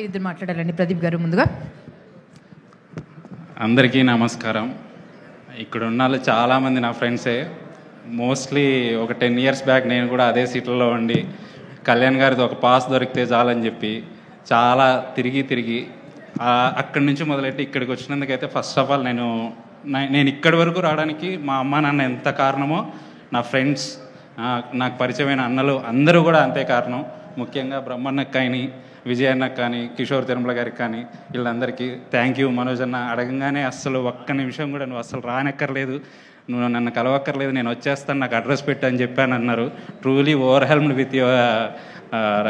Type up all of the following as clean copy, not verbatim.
ఇద్దరు మాట్లాడాలండి. ప్రదీప్ గారు ముందుగా. అందరికీ నమస్కారం. ఇక్కడ ఉన్న వాళ్ళు చాలామంది నా ఫ్రెండ్సే. మోస్ట్లీ ఒక 10 years బ్యాక్ నేను కూడా అదే సీట్లలో ఉండి కళ్యాణ్ గారిది ఒక పాస్ దొరికితే చాలని చెప్పి చాలా తిరిగి అక్కడి నుంచి మొదలెట్టి ఇక్కడికి వచ్చినందుకైతే ఫస్ట్ ఆఫ్ ఆల్ నేను ఇక్కడి వరకు రావడానికి మా అమ్మ నాన్న ఎంత కారణమో, నా ఫ్రెండ్స్, నాకు పరిచయమైన అన్నలు అందరూ కూడా అంతే కారణం. ముఖ్యంగా బ్రహ్మన్నకు కానీ, విజయన్నకు కానీ, కిషోర్ తిరుమల గారికి కానీ, వీళ్ళందరికీ థ్యాంక్ యూ. మనోజ్ అన్న అడగంగానే అస్సలు ఒక్క నిమిషం కూడా నువ్వు అస్సలు రానక్కర్లేదు, నువ్వు నన్ను కలవక్కర్లేదు, నేను వచ్చేస్తాను, నాకు అడ్రస్ పెట్టు అని చెప్పాను అన్నారు. Truly overwhelmed with your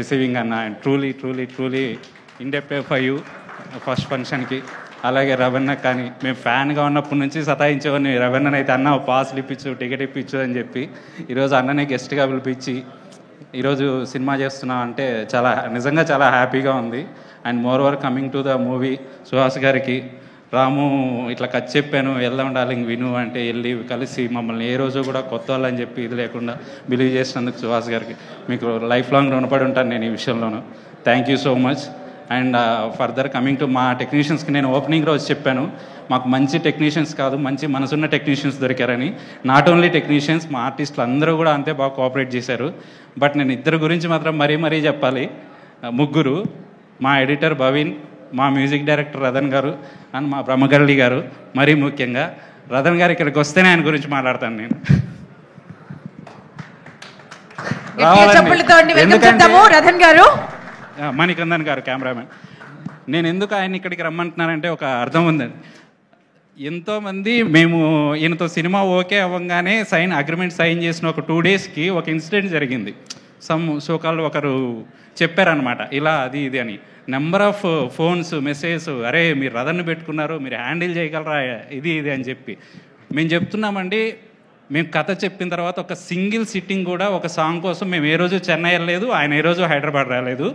receiving అన్న. And truly indebted for you first ఫంక్షన్కి. అలాగే రవణ కానీ, మేము ఫ్యాన్గా ఉన్నప్పటి నుంచి సతాయించేవాడిని. రవణనైతే అన్న పాస్లు ఇప్పించు, టికెట్ ఇప్పించు అని చెప్పి ఈరోజు అన్ననే గెస్ట్గా పిలిపించి ఈరోజు సినిమా చేస్తున్నాం అంటే నిజంగా చాలా హ్యాపీగా ఉంది. And more over coming to the movie, Suhas గారికి రాము ఇట్లా కథ చెప్పాను, వెళ్దాం డార్లింగ్ విను అంటే వెళ్ళి కలిసి మమ్మల్ని ఏ రోజు కూడా కొత్త వాళ్ళని చెప్పి ఇది లేకుండా బిలీవ్ చేసినందుకు సుహాస్ గారికి మీకు లైఫ్ లాంగ్ రుణపడి ఉంటాను నేను ఈ విషయంలోనూ. Thank you so much. And further coming to మా టెక్నీషియన్స్కి నేను ఓపెనింగ్ రోజు చెప్పాను, మాకు మంచి టెక్నీషియన్స్ కాదు, మంచి మనసున్న టెక్నీషియన్స్ దొరికారని. నాట్ ఓన్లీ టెక్నీషియన్స్, మా ఆర్టిస్టులు అందరూ కూడా అంతే బాగా కోఆపరేట్ చేశారు. బట్ నేను ఇద్దరు గురించి మాత్రం మరీ చెప్పాలి. ముగ్గురు, మా ఎడిటర్ భవీన్, మా మ్యూజిక్ డైరెక్టర్ రతన్ గారు అండ్ మా బ్రహ్మగల్లి గారు. మరీ ముఖ్యంగా రతన్ గారు ఇక్కడికి వస్తేనే ఆయన గురించి మాట్లాడతాను నేను. రతన్ గారు, మణికందన్ గారు కెమెరామెన్. నేను ఎందుకు ఆయన ఇక్కడికి రమ్మంటున్నానంటే ఒక అర్థం ఉందండి. ఎంతోమంది మేము ఈయనతో సినిమా ఓకే అవ్వగానే అగ్రిమెంట్ సైన్ చేసిన ఒక 2 daysకి ఒక ఇన్సిడెంట్ జరిగింది. సోకాళ్ళు ఒకరు చెప్పారనమాట, ఇలా అది ఇది అని. నెంబర్ ఆఫ్ ఫోన్స్, మెసేజెస్, అరే మీరు రథన్ని పెట్టుకున్నారు, మీరు హ్యాండిల్ చేయగలరా ఇది అని చెప్పి మేము చెప్తున్నామండి. మేము కథ చెప్పిన తర్వాత ఒక సింగిల్ సిట్టింగ్ కూడా ఒక సాంగ్ కోసం మేము ఏ రోజు చెన్నై వెళ్ళలేదు, ఆయన ఏ రోజు హైదరాబాద్ రాలేదు.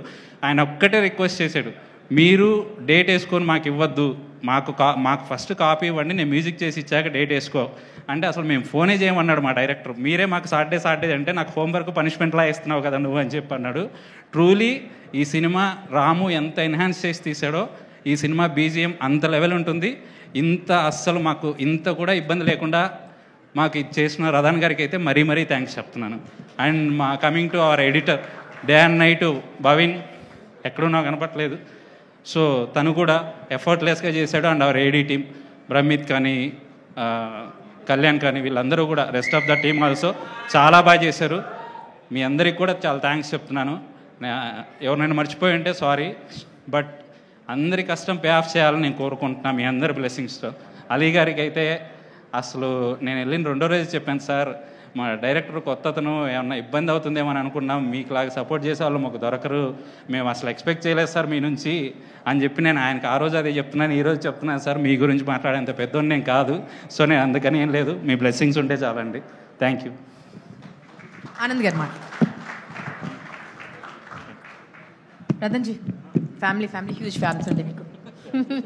ఆయన ఒక్కటే రిక్వెస్ట్ చేశాడు, మీరు డేట్ వేసుకొని మాకు ఇవ్వద్దు, మాకు ఫస్ట్ కాపీ ఇవ్వండి, నేను మ్యూజిక్ చేసి ఇచ్చాక డేట్ వేసుకో అంటే అసలు మేము ఫోనే చేయమన్నాడు మా డైరెక్టర్. మీరే మాకు సాటర్డే అంటే నాకు హోంవర్క్ పనిష్మెంట్లా ఇస్తున్నావు కదా నువ్వు అని చెప్పి అన్నాడు. ట్రూలీ ఈ సినిమా రాము ఎంత ఎన్హాన్స్ చేసి తీసాడో, ఈ సినిమా బీజిఎం అంత లెవెల్ ఉంటుంది. అస్సలు మాకు ఇంత కూడా ఇబ్బంది లేకుండా మాకు ఇది చేసిన రథన్ గారికి అయితే మరీ థ్యాంక్స్ చెప్తున్నాను. అండ్ మా coming to our editor day and night Bhavin, ఎక్కడున్నా కనపట్లేదు. సో తను కూడా ఎఫర్ట్లెస్గా చేశాడు. And our AD team Brahmit కానీ, కళ్యాణ్ కానీ, వీళ్ళందరూ కూడా rest of the team also చాలా బాగా చేశారు. మీ అందరికి కూడా చాలా థ్యాంక్స్ చెప్తున్నాను. ఎవరినైనా మర్చిపోయి ఉంటే సారీ, బట్ అందరి కష్టం పే ఆఫ్ చేయాలని నేను కోరుకుంటున్నాను మీ అందరి బ్లెస్సింగ్స్తో. అలీ గారికి అయితే అసలు నేను వెళ్ళిన 2వ రోజు చెప్పాను, సార్ మా డైరెక్టర్ కొత్తతను ఏమన్నా ఇబ్బంది అవుతుందేమో అని అనుకున్నాం, మీకులాగా సపోర్ట్ చేసే వాళ్ళు మాకు దొరకరు, మేము అసలు ఎక్స్పెక్ట్ చేయలేదు సార్ మీ నుంచి అని చెప్పి నేను ఆయనకు ఆ రోజు అదే చెప్తున్నాను, ఈరోజు చెప్తున్నాను, సార్ మీ గురించి మాట్లాడేంత పెద్దోని నేను కాదు, సో నేను అందుకని ఏం లేదు, మీ బ్లెస్సింగ్స్ ఉంటే చాలండి. Thank you. ఆనంద్ గారు మాట. Ratan ji, family huge fans ఉంది మీకు.